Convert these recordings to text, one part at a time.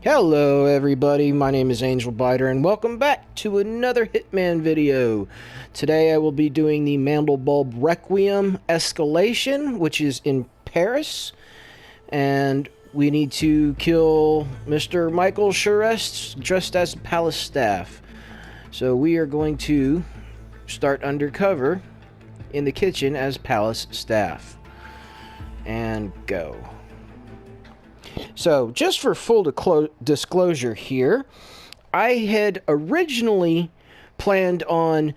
Hello everybody, my name is Angel Biter and welcome back to another Hitman video. Today I will be doing the Mandelbulb Requiem escalation, which is in Paris. And we need to kill Mr. Michael Charest dressed as palace staff. So we are going to start undercover in the kitchen as palace staff. And go. So, just for full disclosure here, I had originally planned on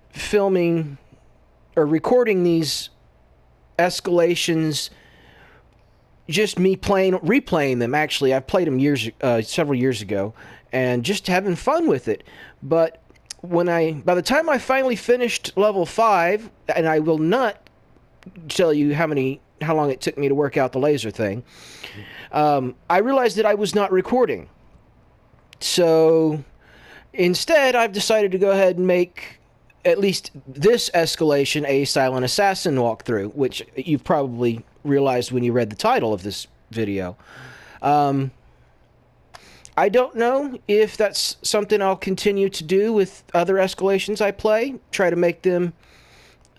filming or recording these escalations, just me replaying them. Actually, I've played them several years ago, and just having fun with it. But by the time I finally finished level 5, and I will not tell you how long it took me to work out the laser thing, I realized that I was not recording. So instead, I've decided to go ahead and make at least this escalation a silent assassin walkthrough, which you've probably realized when you read the title of this video. I don't know if that's something I'll continue to do with other escalations I play, try to make them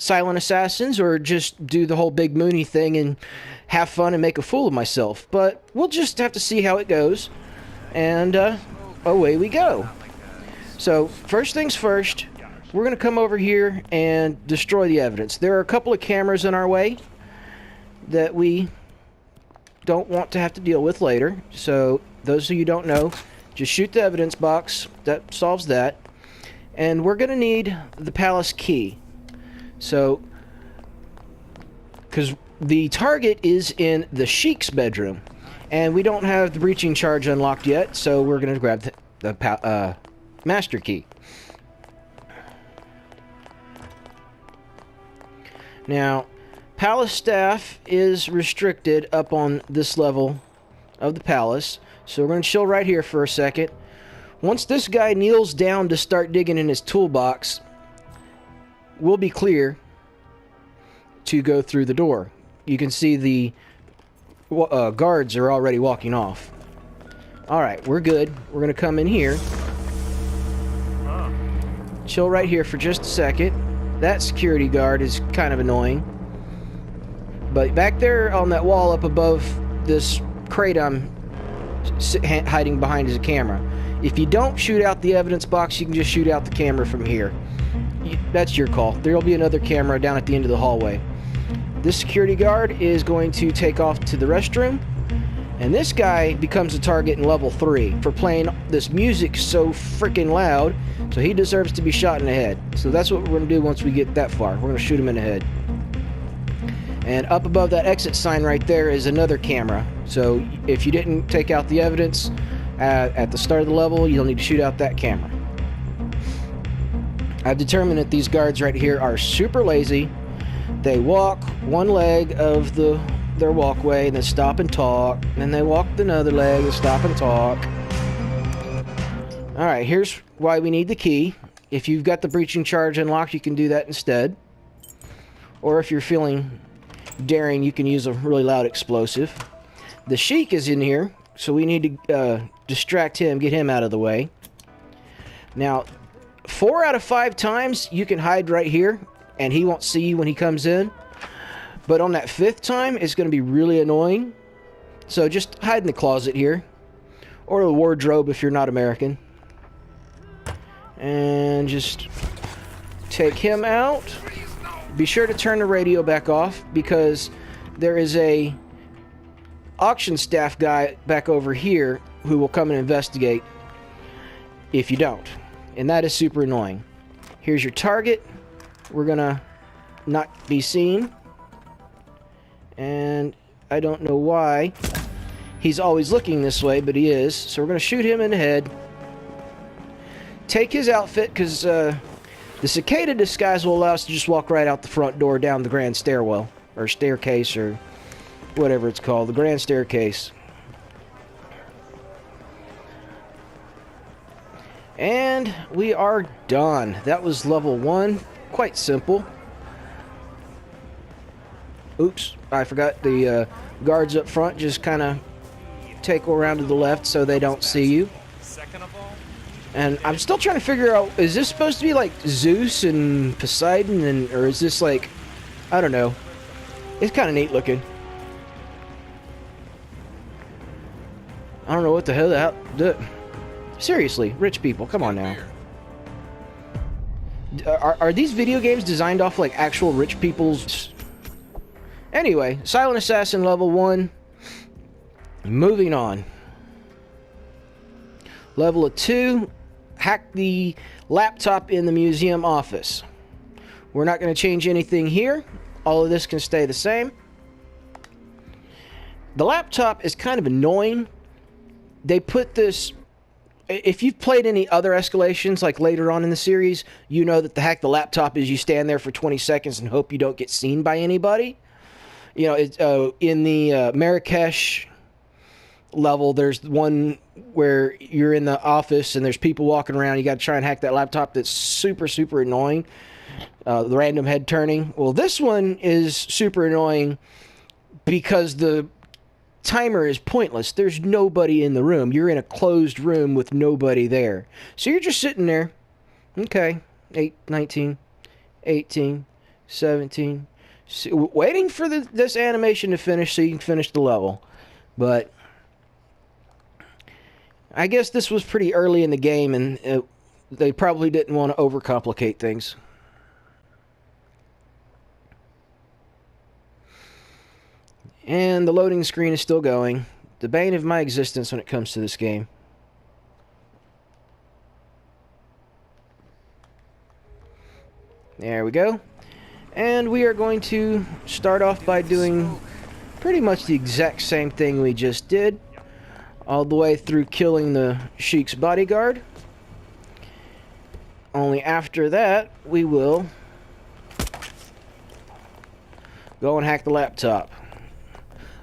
silent assassins, or just do the whole big Mooney thing and have fun and make a fool of myself. But we'll just have to see how it goes, and away we go. So first things first, we're going to come over here and destroy the evidence. There are a couple of cameras in our way that we don't want to have to deal with later. So those of you who don't know, just shoot the evidence box. That solves that. And we're going to need the palace key. So, because the target is in the Sheik's bedroom, and we don't have the breaching charge unlocked yet, so we're going to grab the master key. Now, palace staff is restricted up on this level of the palace, so we're going to chill right here for a second. Once this guy kneels down to start digging in his toolbox, we'll be clear to go through the door. You can see the guards are already walking off. Alright, we're good. We're going to come in here. Chill right here for just a second. That security guard is kind of annoying. But back there on that wall up above this crate I'm hiding behind is a camera. If you don't shoot out the evidence box, you can just shoot out the camera from here. That's your call. There will be another camera down at the end of the hallway. This security guard is going to take off to the restroom, and this guy becomes a target in level 3 for playing this music so freaking loud, so he deserves to be shot in the head. So that's what we're going to do once we get that far. We're going to shoot him in the head. And up above that exit sign right there is another camera. So if you didn't take out the evidence at the start of the level, you'll need to shoot out that camera. I've determined that these guards right here are super lazy. They walk one leg of their walkway and then stop and talk. And then they walk another leg and stop and talk. Alright, here's why we need the key. If you've got the breaching charge unlocked, you can do that instead. Or if you're feeling daring, you can use a really loud explosive. The Sheik is in here, so we need to distract him, get him out of the way. Now, 4 out of 5 times you can hide right here and he won't see you when he comes in. But on that 5th time, it's going to be really annoying. So just hide in the closet here. Or the wardrobe if you're not American. And just take him out. Be sure to turn the radio back off, because there is a auction staff guy back over here who will come and investigate if you don't. And that is super annoying. Here's your target. We're gonna not be seen. And I don't know why he's always looking this way, but he is. So we're gonna shoot him in the head. Take his outfit, because the cicada disguise will allow us to just walk right out the front door down the grand stairwell. Or staircase, or whatever it's called. The grand staircase. And we are done. That was level 1. Quite simple. Oops, I forgot the guards up front just kind of take around to the left so they don't see you. And I'm still trying to figure out, is this supposed to be like Zeus and Poseidon, or is this like, I don't know. It's kind of neat looking. I don't know what the hell seriously, rich people, come on now. Are these video games designed off like actual rich people's... Anyway, Silent Assassin level 1. Moving on. Level 2, hack the laptop in the museum office. We're not going to change anything here. All of this can stay the same. The laptop is kind of annoying. They put this... If you've played any other escalations, like later on in the series, you know that the hack the laptop is you stand there for 20 seconds and hope you don't get seen by anybody. You know, in the Marrakesh level, there's one where you're in the office and there's people walking around. You got to try and hack that laptop. That's super, super annoying. The random head turning. Well, this one is super annoying because the timer is pointless. There's nobody in the room. You're in a closed room with nobody there. So you're just sitting there. Okay. 19, 18, 17. Waiting for this animation to finish so you can finish the level. But I guess this was pretty early in the game and they probably didn't want to overcomplicate things. And the loading screen is still going. The bane of my existence when it comes to this game. There we go. And we are going to start off by doing pretty much the exact same thing we just did. All the way through killing the Sheik's bodyguard. Only after that, we will go and hack the laptop.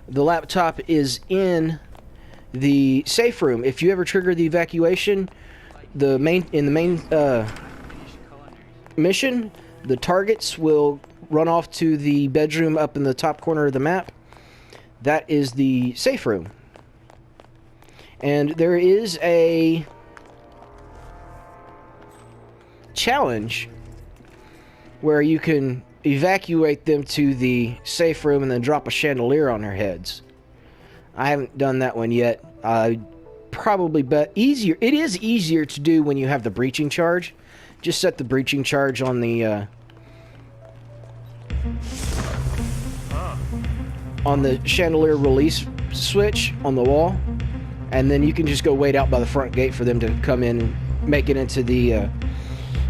The laptop is in the safe room. If you ever trigger the evacuation, in the main mission, the targets will run off to the bedroom up in the top corner of the map. That is the safe room. And there is a challenge where you can evacuate them to the safe room and then drop a chandelier on their heads. I haven't done that one yet. I probably bet easier. It is easier to do when you have the breaching charge. Just set the breaching charge on the chandelier release switch on the wall, and then you can just go wait out by the front gate for them to come in and make it into the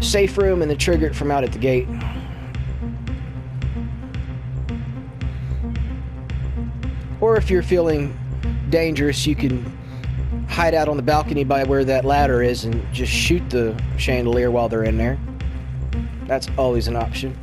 safe room and then trigger it from out at the gate. Or if you're feeling dangerous, you can hide out on the balcony by where that ladder is and just shoot the chandelier while they're in there. That's always an option.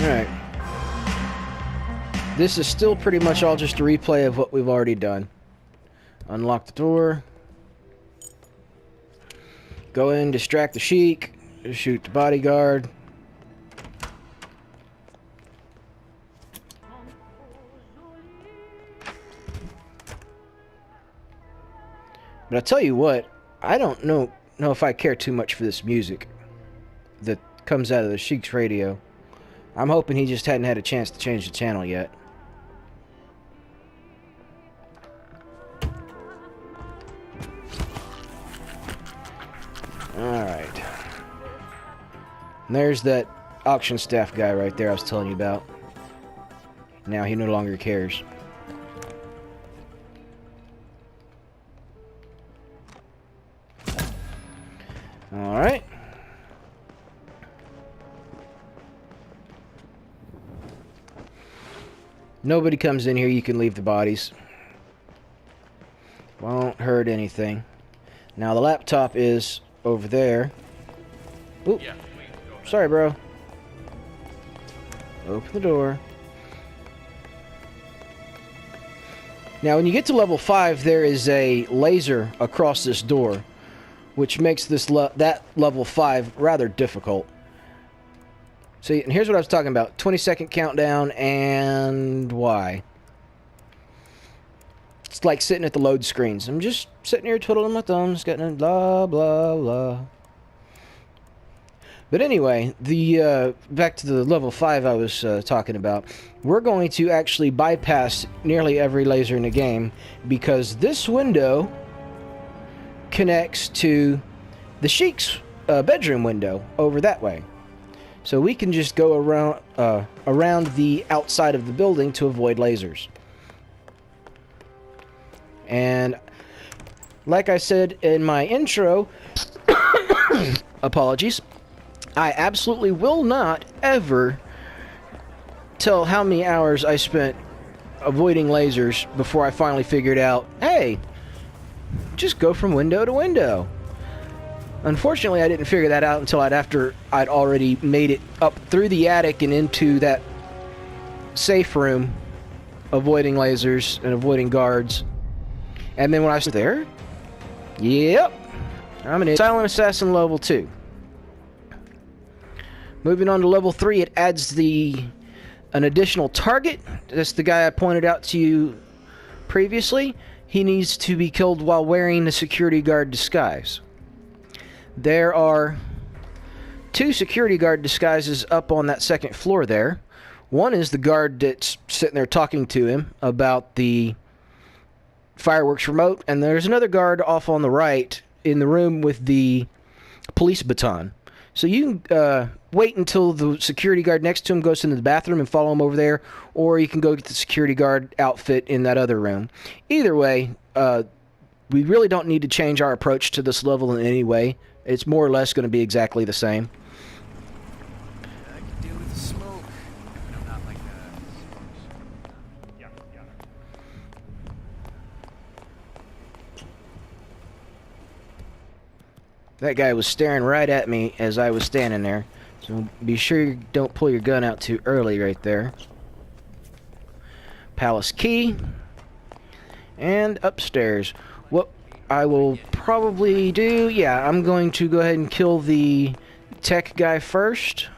Alright. This is still pretty much all just a replay of what we've already done. Unlock the door. Go in, distract the Sheik. Shoot the bodyguard. But I'll tell you what, I don't know if I care too much for this music that comes out of the Sheik's radio. I'm hoping he just hadn't had a chance to change the channel yet. Alright. And there's that auction staff guy right there I was telling you about. Now he no longer cares. Alright. Nobody comes in here, you can leave the bodies. Won't hurt anything. Now the laptop is over there. Oop. Yeah. Sorry, bro. Open the door. Now, when you get to level 5, there is a laser across this door, which makes this that level 5 rather difficult. See, and here's what I was talking about. 20-second countdown, and why? It's like sitting at the load screens. I'm just sitting here twiddling my thumbs, getting blah, blah, blah. But anyway, back to the level 5 I was talking about. We're going to actually bypass nearly every laser in the game because this window connects to the Sheik's bedroom window over that way. So we can just go around the outside of the building to avoid lasers. And like I said in my intro, apologies, I absolutely will not ever tell how many hours I spent avoiding lasers before I finally figured out, hey, just go from window to window. Unfortunately, I didn't figure that out until after I'd already made it up through the attic and into that safe room, avoiding lasers and avoiding guards. And then when I was there, yep, I'm an Silent Assassin level 2. Moving on to level 3, it adds an additional target. That's the guy I pointed out to you previously. He needs to be killed while wearing the security guard disguise. There are 2 security guard disguises up on that second floor there. One is the guard that's sitting there talking to him about the fireworks remote, and there's another guard off on the right in the room with the police baton. So you can wait until the security guard next to him goes into the bathroom and follow him over there, or you can go get the security guard outfit in that other room. Either way, we really don't need to change our approach to this level in any way. It's more or less going to be exactly the same. I can deal with the smoke. No, not like That guy was staring right at me as I was standing there. So be sure you don't pull your gun out too early right there. Palace key. And upstairs. What I will probably do, yeah, I'm going to go ahead and kill the tech guy first.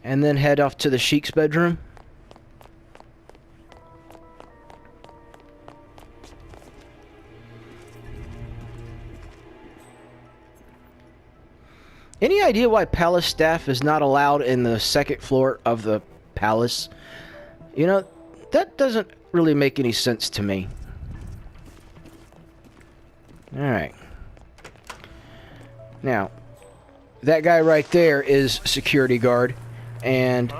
And then head off to the Sheik's bedroom. Any idea why palace staff is not allowed in the second floor of the palace? You know, that doesn't really make any sense to me. Alright. Now, that guy right there is security guard, and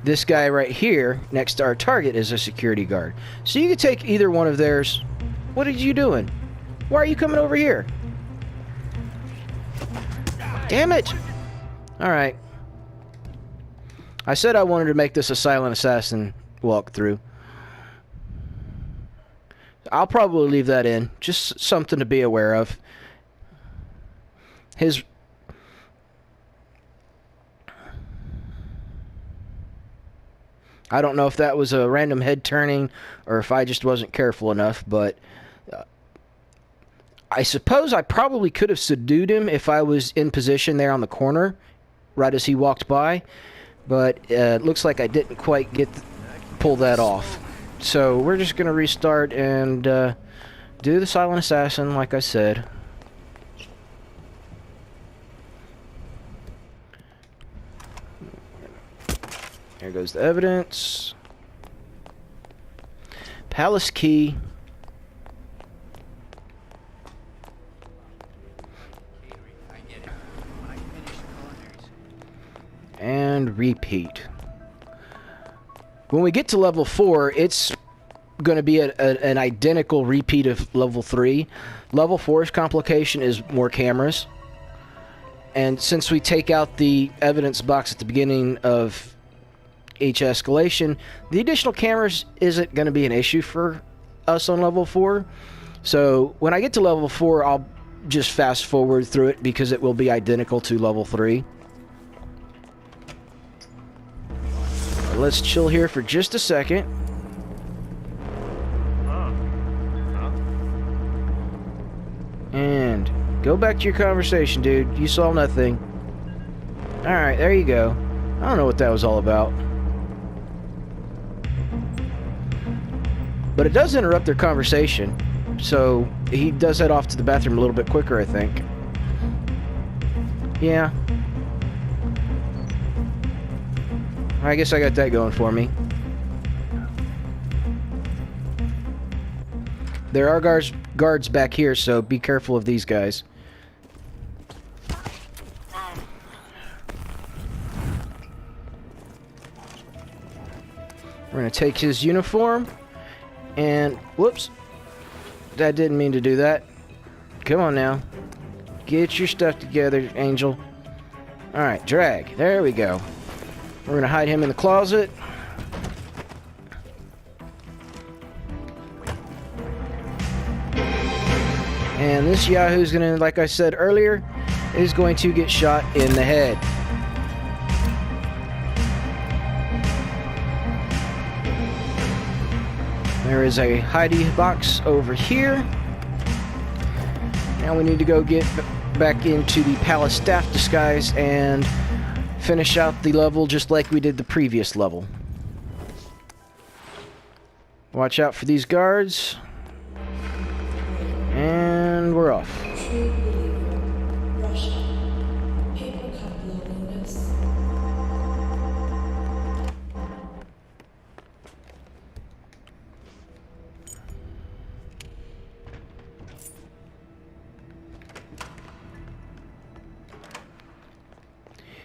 this guy right here next to our target is a security guard. So you could take either one of theirs. What are you doing? Why are you coming over here? Damn it! Alright. I said I wanted to make this a Silent Assassin walkthrough. I'll probably leave that in. Just something to be aware of. I don't know if that was a random head turning or if I just wasn't careful enough, but I suppose I probably could have subdued him if I was in position there on the corner, right as he walked by, but it looks like I didn't quite pull that off. So we're just going to restart and do the Silent Assassin, like I said. Here goes the evidence. Palace key. And repeat. When we get to level 4, it's going to be an identical repeat of level 3. Level 4's complication is more cameras. And since we take out the evidence box at the beginning of each escalation, the additional cameras isn't going to be an issue for us on level 4. So when I get to level 4, I'll just fast forward through it because it will be identical to level 3. Let's chill here for just a second. And go back to your conversation, dude. You saw nothing. Alright, there you go. I don't know what that was all about. But it does interrupt their conversation. So he does head off to the bathroom a little bit quicker, I think. Yeah. I guess I got that going for me. There are guards back here, so be careful of these guys. We're going to take his uniform, and whoops. I didn't mean to do that. Come on now. Get your stuff together, Angel. Alright, drag. There we go. We're going to hide him in the closet. And this Yahoo's going to, like I said earlier, is going to get shot in the head. There is a hidey box over here. Now we need to go get back into the palace staff disguise and finish out the level just like we did the previous level. Watch out for these guards. And we're off.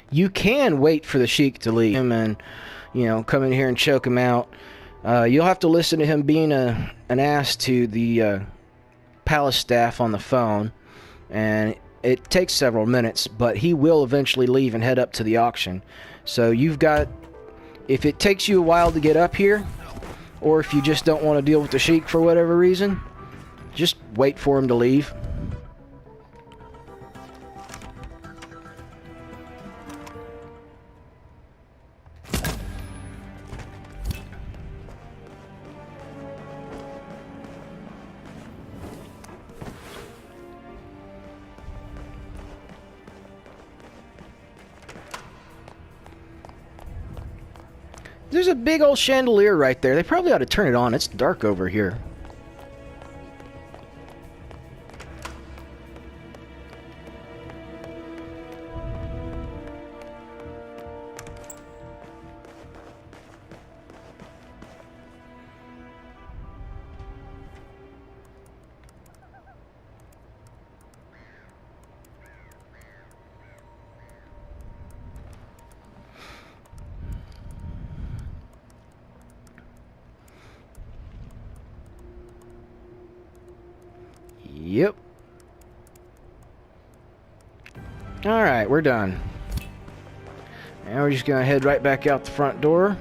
You can wait for the Sheik to leave him and, you know, come in here and choke him out. You'll have to listen to him being an ass to the palace staff on the phone, and it takes several minutes, but he will eventually leave and head up to the auction. So you've got, if it takes you a while to get up here, or if you just don't want to deal with the Sheik for whatever reason, just wait for him to leave. There's a big old chandelier right there. They probably ought to turn it on. It's dark over here. Yep. Alright, we're done. Now we're just going to head right back out the front door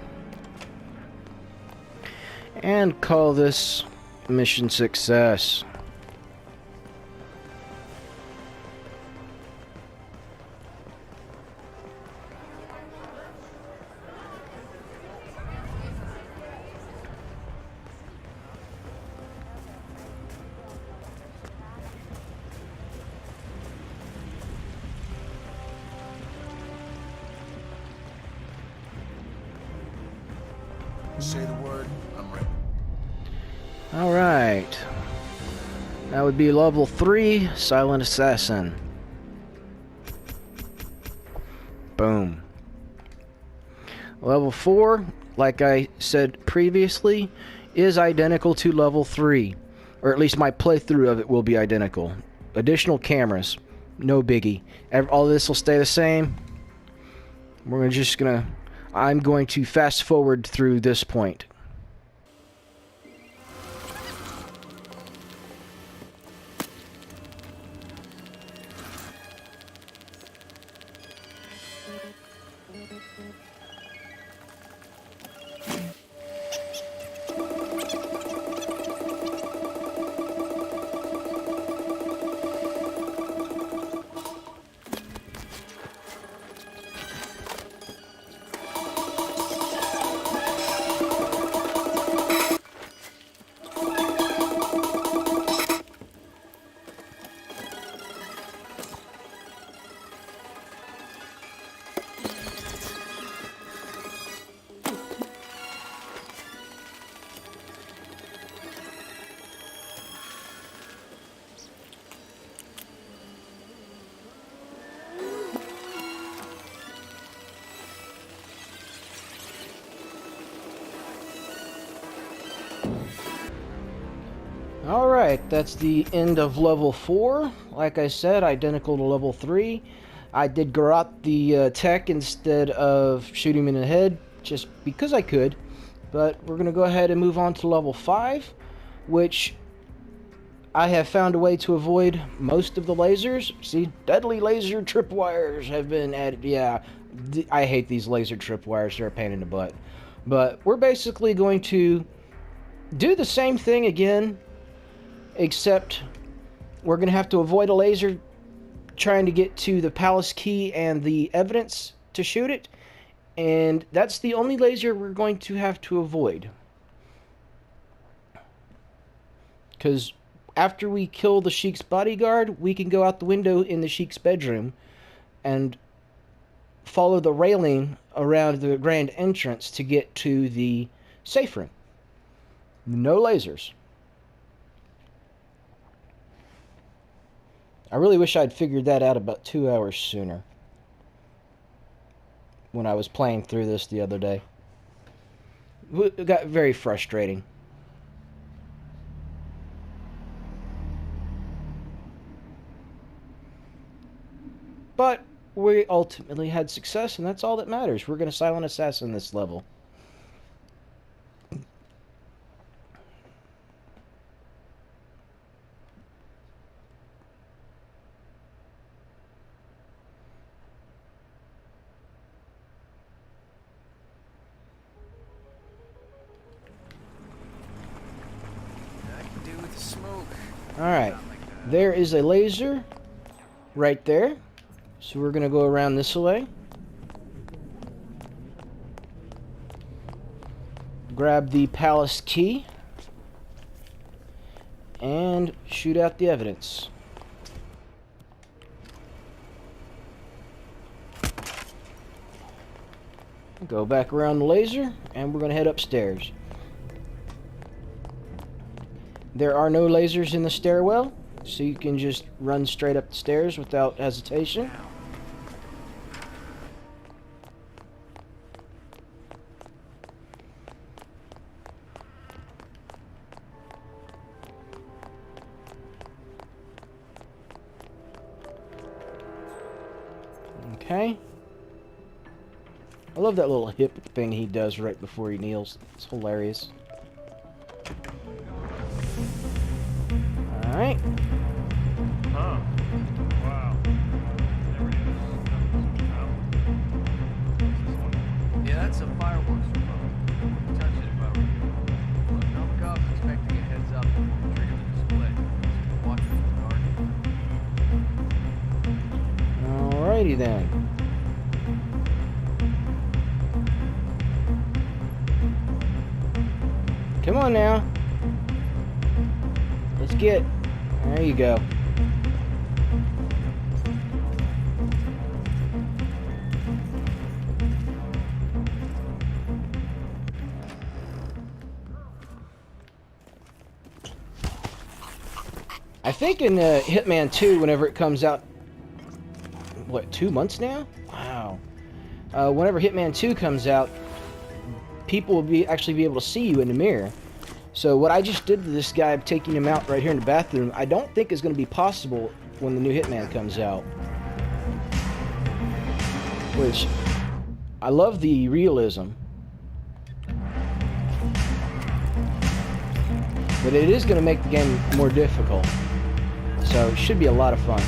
and call this mission success. Say the word, I'm ready. Alright. That would be level 3, Silent Assassin. Boom. Level 4, like I said previously, is identical to level 3. Or at least my playthrough of it will be identical. Additional cameras. No biggie. All this will stay the same. I'm going to fast forward through this point. Alright, that's the end of level 4. Like I said, identical to level 3. I did garrote the tech instead of shoot him in the head, just because I could. But we're going to go ahead and move on to level 5, which I have found a way to avoid most of the lasers. See, deadly laser tripwires have been added. Yeah, I hate these laser tripwires. They're a pain in the butt. But we're basically going to do the same thing again, except we're going to have to avoid a laser trying to get to the palace key and the evidence to shoot it. And that's the only laser we're going to have to avoid. Because after we kill the Sheik's bodyguard, we can go out the window in the Sheik's bedroom and follow the railing around the grand entrance to get to the safe room. No lasers. I really wish I'd figured that out about 2 hours sooner when I was playing through this the other day. It got very frustrating. But we ultimately had success, and that's all that matters. We're going to silent assassin this level. Alright, there is a laser right there. So we're going to go around this way. Grab the palace key. And shoot out the evidence. Go back around the laser, and we're going to head upstairs. There are no lasers in the stairwell, so you can just run straight up the stairs without hesitation. Okay. I love that little hip thing he does right before he kneels. It's hilarious. Alright. Huh. Wow. Never knew. Yeah, that's a fireworks remote. Touch it if I were you. Look, no cops expecting a heads up before we trigger the display. So watch it in the dark. Alrighty then. Come on now. Let's get. There you go. I think in Hitman 2, whenever it comes out, what, 2 months now? Wow. Whenever Hitman 2 comes out, people will actually be able to see you in the mirror. So what I just did to this guy, taking him out right here in the bathroom, I don't think is going to be possible when the new Hitman comes out. Which, I love the realism. But it is going to make the game more difficult. So it should be a lot of fun.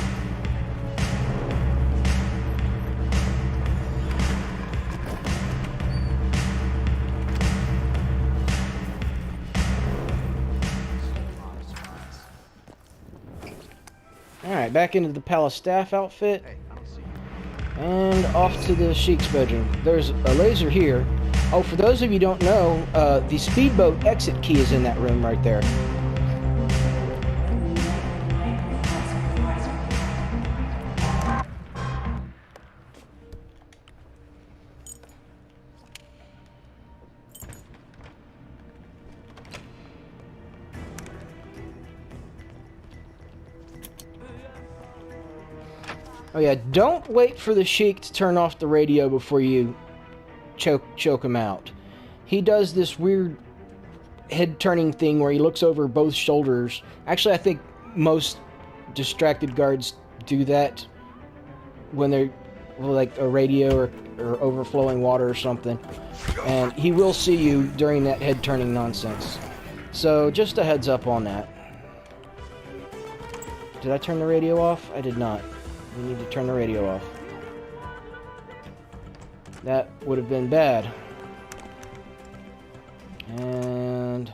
Alright, back into the palace staff outfit. And off to the Sheik's bedroom. There's a laser here. Oh, for those of you who don't know, the speedboat exit key is in that room right there. Oh yeah, don't wait for the Sheik to turn off the radio before you choke him out. He does this weird head turning thing where he looks over both shoulders. Actually, I think most distracted guards do that when they're like a radio or overflowing water or something. And he will see you during that head turning nonsense. So just a heads up on that. Did I turn the radio off? I did not. We need to turn the radio off. That would have been bad. And...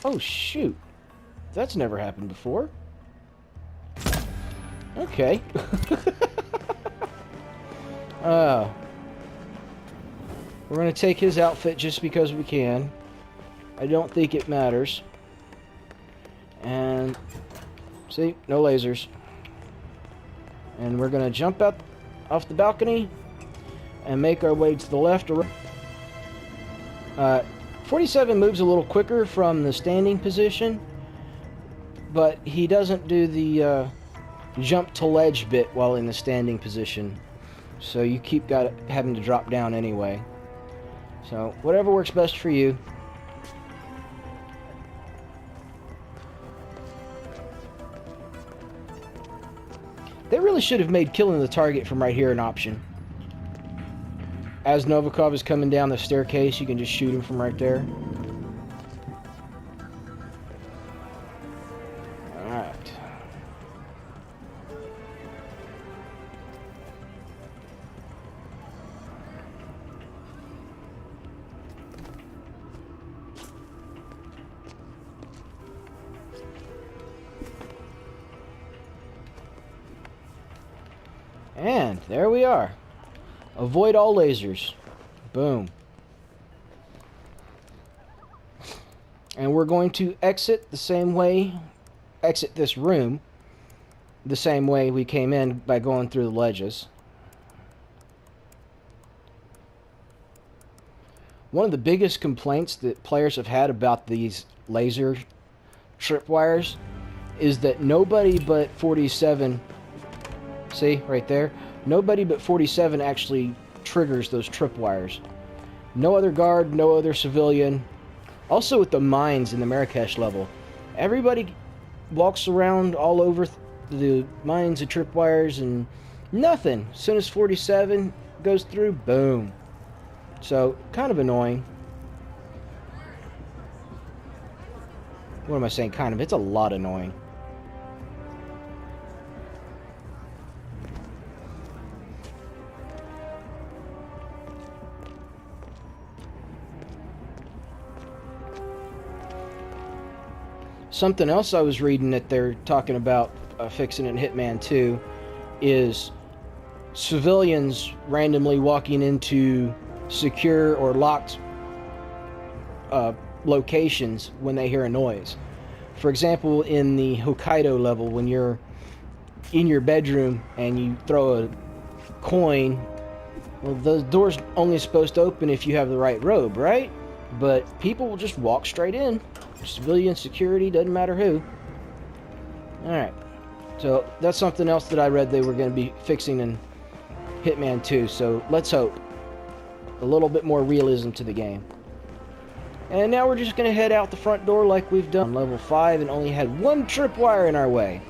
oh, shoot. That's never happened before. Okay. We're going to take his outfit just because we can. I don't think it matters. And... see? No lasers. And we're going to jump out off the balcony and make our way to the left or right. 47 moves a little quicker from the standing position, but he doesn't do the jump to ledge bit while in the standing position. So you keep having to drop down anyway. So whatever works best for you. They really should have made killing the target from right here an option. As Novikov is coming down the staircase, you can just shoot him from right there. Alright. And there we are. Avoid all lasers. Boom. And we're going to exit the same way, exit this room the same way we came in by going through the ledges. One of the biggest complaints that players have had about these laser tripwires is that nobody but 47, see right there, nobody but 47 actually triggers those tripwires. No other guard, no other civilian. Also with the mines in the Marrakesh level, everybody walks around all over the mines and tripwires and nothing. As soon as 47 goes through, boom. So, kind of annoying. What am I saying? Kind of. It's a lot annoying. Something else I was reading that they're talking about fixing in Hitman 2 is civilians randomly walking into secure or locked locations when they hear a noise. For example, in the Hokkaido level, when you're in your bedroom and you throw a coin, well, the door's only supposed to open if you have the right robe, right? But people will just walk straight in. Civilian, security, doesn't matter who. Alright. So, that's something else that I read they were going to be fixing in Hitman 2. So, let's hope. A little bit more realism to the game. And now we're just going to head out the front door like we've done on level 5 and only had one tripwire in our way.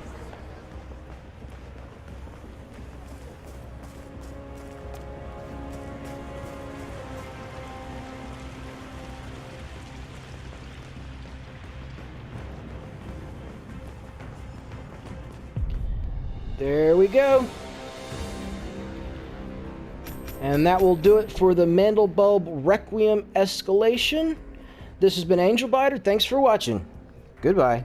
There we go. And that will do it for the Mandelbulb Requiem escalation. This has been Angel Biter. Thanks for watching. Goodbye.